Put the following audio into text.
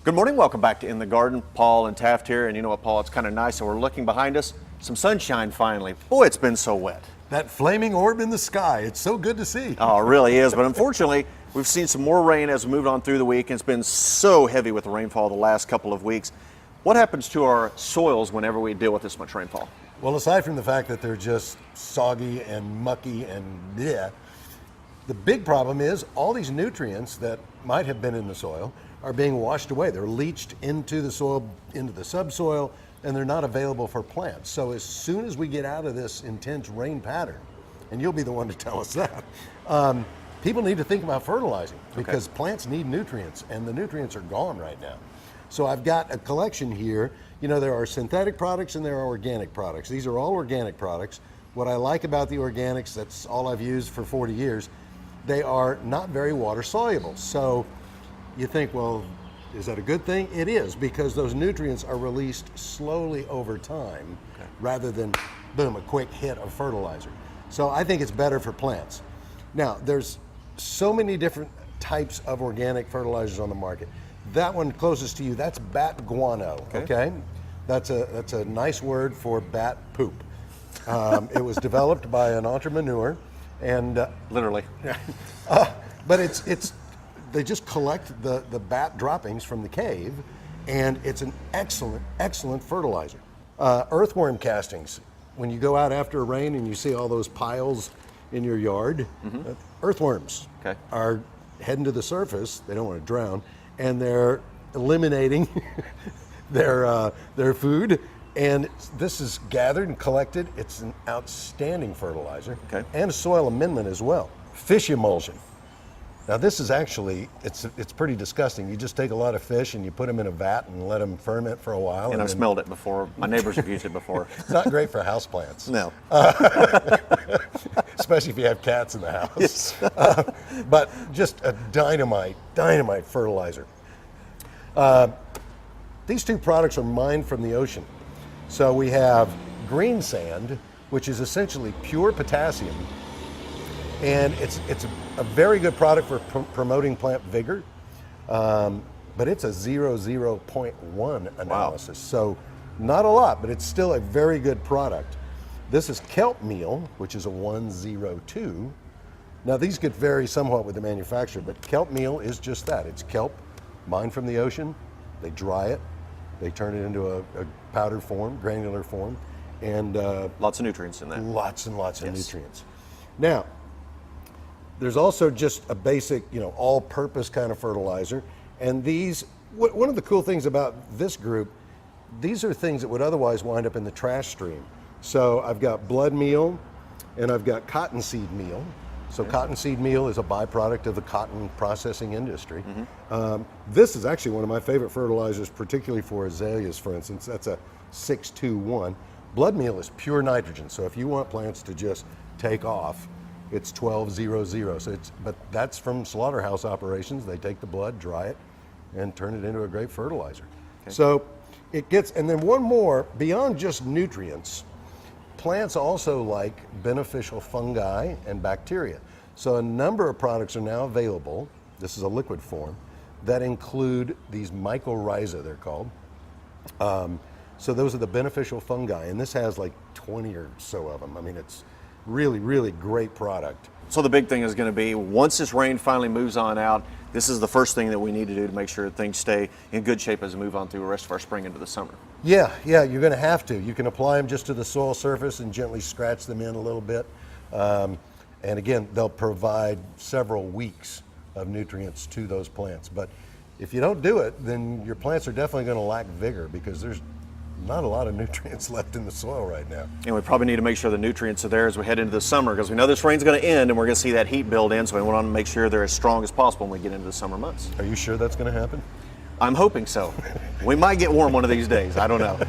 Good morning, welcome back to In the Garden. Paul and Taft here, and you know what, Paul, it's kind of nice, so we're looking behind us, some sunshine finally. Boy, it's been so wet. That flaming orb in the sky, it's so good to see. Oh, it really is, but unfortunately, we've seen some more rain as we moved on through the week, and it's been so heavy with the rainfall the last couple of weeks. What happens to our soils whenever we deal with this much rainfall? Well, aside from the fact that they're just soggy and mucky and bleh, the big problem is all these nutrients that might have been in the soil are being washed away. They're leached into the soil, into the subsoil, and they're not available for plants. So as soon as we get out of this intense rain pattern, and you'll be the one to tell us that, people need to think about fertilizing because plants need nutrients, and the nutrients are gone right now. So I've got a collection here. You know, there are synthetic products and there are organic products. These are all organic products. What I like about the organics, that's all I've used for 40 years, they are not very water soluble. So you think, well, is that a good thing? It is, because those nutrients are released slowly over time rather than, boom, a quick hit of fertilizer. So I think it's better for plants. Now, there's so many different types of organic fertilizers on the market. That one closest to you, that's bat guano, okay? That's a nice word for bat poop. It was developed by an entrepreneur, and Literally. but it's they just collect the bat droppings from the cave, and it's an excellent fertilizer. Earthworm castings. When you go out after a rain and you see all those piles in your yard, earthworms are heading to the surface. They don't want to drown, and they're eliminating their food. And this is gathered and collected. It's an outstanding fertilizer and a soil amendment as well. Fish emulsion. Now this is actually, it's pretty disgusting. You just take a lot of fish and you put them in a vat and let them ferment for a while. And I've smelled it before. My neighbors have used it before. It's not great for houseplants. No. Especially if you have cats in the house. Yes. But just a dynamite fertilizer. These two products are mined from the ocean. So we have green sand, which is essentially pure potassium. And it's a very good product for promoting plant vigor, but it's a 0.1 analysis. Wow. So not a lot, but it's still a very good product. This is kelp meal, which is a 102. Now these could vary somewhat with the manufacturer, but kelp meal is just that. It's kelp mined from the ocean. They dry it, they turn it into a powder form, granular form, and lots of nutrients in that. Lots and lots of nutrients. Now, there's also just a basic, all-purpose kind of fertilizer. And these, one of the cool things about this group, these are things that would otherwise wind up in the trash stream. So I've got blood meal and I've got cottonseed meal. So cottonseed meal is a byproduct of the cotton processing industry. This is actually one of my favorite fertilizers, particularly for azaleas, for instance. That's a 621. Blood meal is pure nitrogen. So if you want plants to just take off, it's 1200. So but that's from slaughterhouse operations. They take the blood, dry it, and turn it into a great fertilizer. So it gets, and then one more, beyond just nutrients, plants also like beneficial fungi and bacteria. So a number of products are now available, this is a liquid form, that include these mycorrhiza, they're called. So those are the beneficial fungi, and this has like 20 or so of them. I mean, it's really great product. So the big thing is going to be, once this rain finally moves on out, this is the first thing that we need to do to make sure that things stay in good shape as we move on through the rest of our spring into the summer. Yeah, you're going to have to. You can apply them just to the soil surface and gently scratch them in a little bit. And again, they'll provide several weeks of nutrients to those plants. But if you don't do it, then your plants are definitely going to lack vigor because there's not a lot of nutrients left in the soil right now. And we probably need to make sure the nutrients are there as we head into the summer, because we know this rain's going to end and we're going to see that heat build in, so we want to make sure they're as strong as possible when we get into the summer months. Are you sure that's going to happen? I'm hoping so. We might get warm one of these days. I don't know.